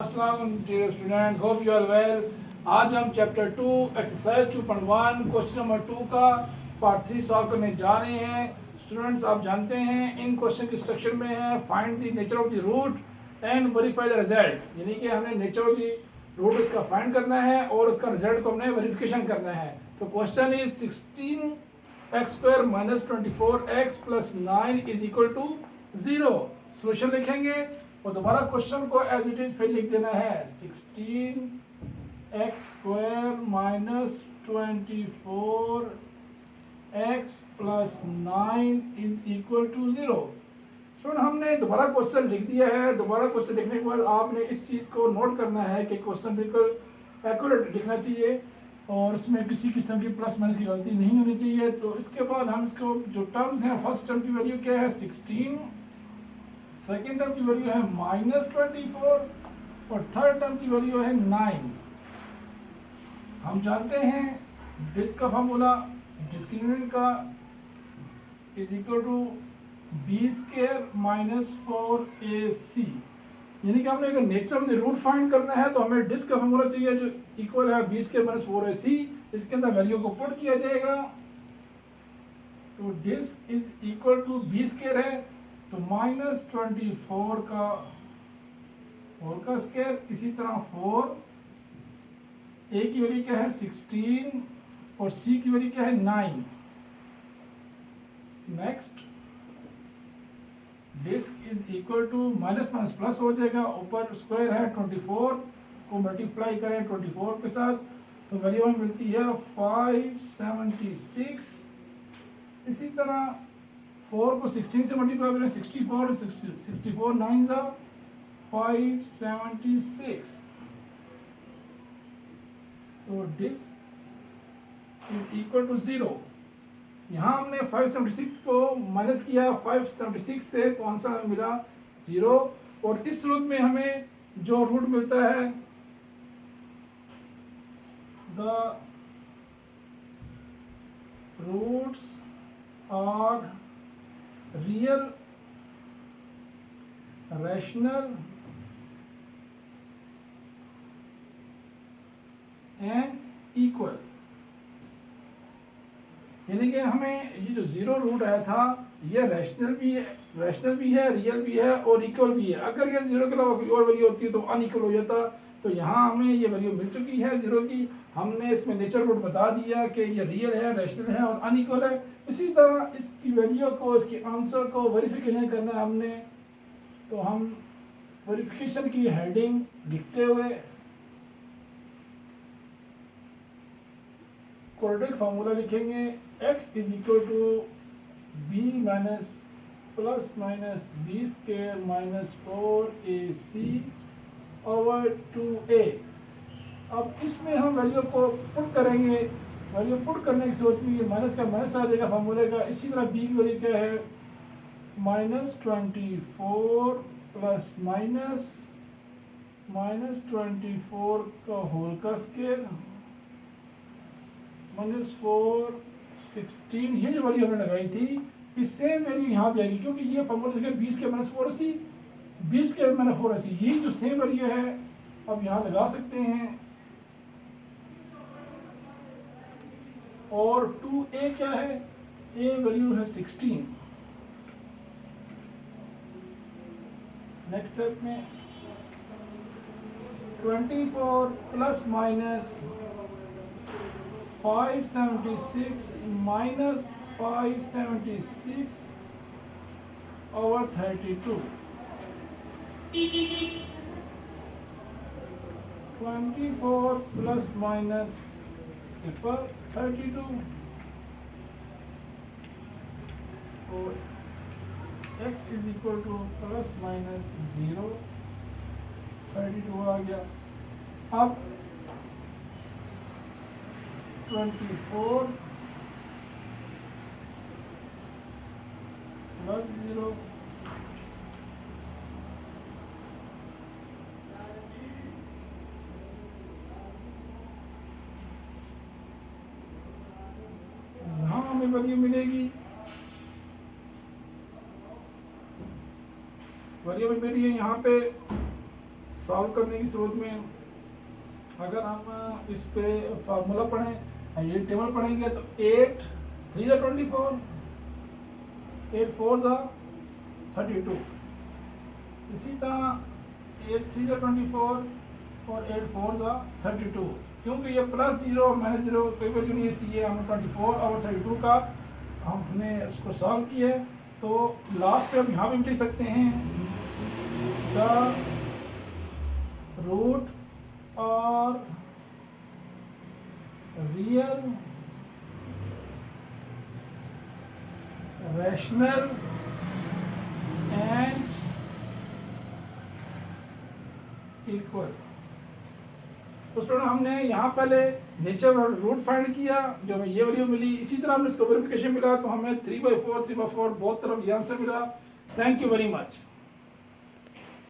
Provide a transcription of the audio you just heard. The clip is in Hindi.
अस्सलाम dear students, hope you are well. आज हम चैप्टर 2 एक्सरसाइज 2.1 क्वेश्चन नंबर 2 का पार्ट 3 सॉल्व करने जा रहे हैं। स्टूडेंट्स, आप जानते हैं इन क्वेश्चन की स्ट्रक्चर में है find the nature of the root and verify the result, यानी कि हमने नेचर ऑफ द रूट इसका फाइंड करना है और उसका रिजल्ट को हमने वेरिफिकेशन करना है। तो question is 16x² - 24x + 9 = 0। Solution लिखेंगे और दोबारा क्वेश्चन को एज इट इज फिर लिख देना है 16x² - 24x + 9 = 0। स्टूडेंट, हमने दोबारा क्वेश्चन लिख दिया है। दोबारा क्वेश्चन लिखने के बाद आपने इस चीज़ को नोट करना है कि क्वेश्चन बिल्कुल एक्यूरेट लिखना चाहिए और इसमें किसी किस्म की प्लस माइनस की गलती नहीं होनी चाहिए। तो इसके बाद हम इसको जो टर्म्स हैं, फर्स्ट टर्म की वैल्यू क्या है 16, सेकेंड टर्म की वैल्यू है -24 और थर्ड टर्म की वैल्यू है 9। हम जानते हैं डिस्क का फार्मूला डिस्क्रिमिनेंट का = b² - 4ac, यानी कि हमने अगर nature of the root find करना है तो हमें डिस्क का फार्मूला चाहिए जो इक्वल है b² - 4ac। इसके अंदर वैल्यू को पुट किया जाएगा तो डिस्क = b² है तो -24 का होल का स्क्वायर, इसी तरह 4, a की वैल्यू क्या है 16 और c की वैल्यू क्या है 9। Next disc minus minus plus हो जाएगा, ऊपर स्क्वायर है 24 को मल्टीप्लाई करें 24 के साथ तो वैल्यू हमें मिलती है 576। इसी तरह 4 को 16 से मल्टीप्लाई करें 64 9 576। तो डिस्क = 0। यहाँ हमने 576 को माइनस किया 576 से तो आंसर हमें मिला 0। और इस रूट में हमें जो रूट मिलता है the roots are real, rational and equal, यानी कि हमें ये जो 0 रूट आया था ये रैशनल भी है, रियल भी है और इक्वल भी है। अगर ये 0 के अलावा कोई और वैल्यू होती है तो अनइक्वल हो जाता। तो यहाँ हमें ये वैल्यू मिल चुकी है 0 की। हमने इसमें नेचर रूट बता दिया कि ये रियल है, रैशनल है और अनइक्वल है। इसी तरह इसकी वैल्यू को, इसके आंसर को वेरिफिकेशन करना है हमने। तो हम वेरिफिकेशन की हेडिंग लिखते हुए क्वाड्रेटिक फार्मूला लिखेंगे x = b ±b² - 4ac/2a। अब इसमें हम वैल्यू को पुट करेंगे। वैल्यू पुट करने की सूरत में ये माइनस का माइनस आ जाएगा फार्मूले का। इसी तरह b की वैल्यू क्या है -24 -24 का होल का स्क्वायर -4 16। ये जो वैल्यू हमने लगाई थी इस सेम वैल्यू यहाँ पे आएगी क्योंकि ये फार्मूला है 20 के -4ac, 20 के -4ac, यही जो सेम वैल्यू है अब यहाँ लगा सकते हैं। और 2a क्या है, a वैल्यू है 16। नेक्स्ट स्टेप में 24 ± 576 - 576/32, 24 ± 0 32। तो x = ±0 32 आ गया। अब 24 + 0 यहाँ हमें वैल्यू मिलेगी वैल्यू में मेरी है यहाँ पे सॉल्व करने की सूरत में अगर हम इस पे फार्मूला पढ़ें, ये टेबल पढ़ेंगे तो 8 3 24, 8 4 32, इसी तरह 8 3 24 और 8 4 32। क्योंकि ये प्लस 0 और माइनस 0 कोई वैल्यू नहीं है, इसलिए हमने 24 और 32 का हमने इसको सॉल्व किया है। तो लास्ट पे हम यहाँ पे भी लिख सकते हैं द रूट और रियल रैशनल एंड इक्वल। तो स्टूडेंट हमने यहाँ पहले नेचर रूट फाइंड किया, जो हमें ये वैल्यू मिली। इसी तरह हमने इसको वेरिफिकेशन मिला तो हमें 3/4 3/4 बहुत तरफ ये आंसर मिला। Thank you very much.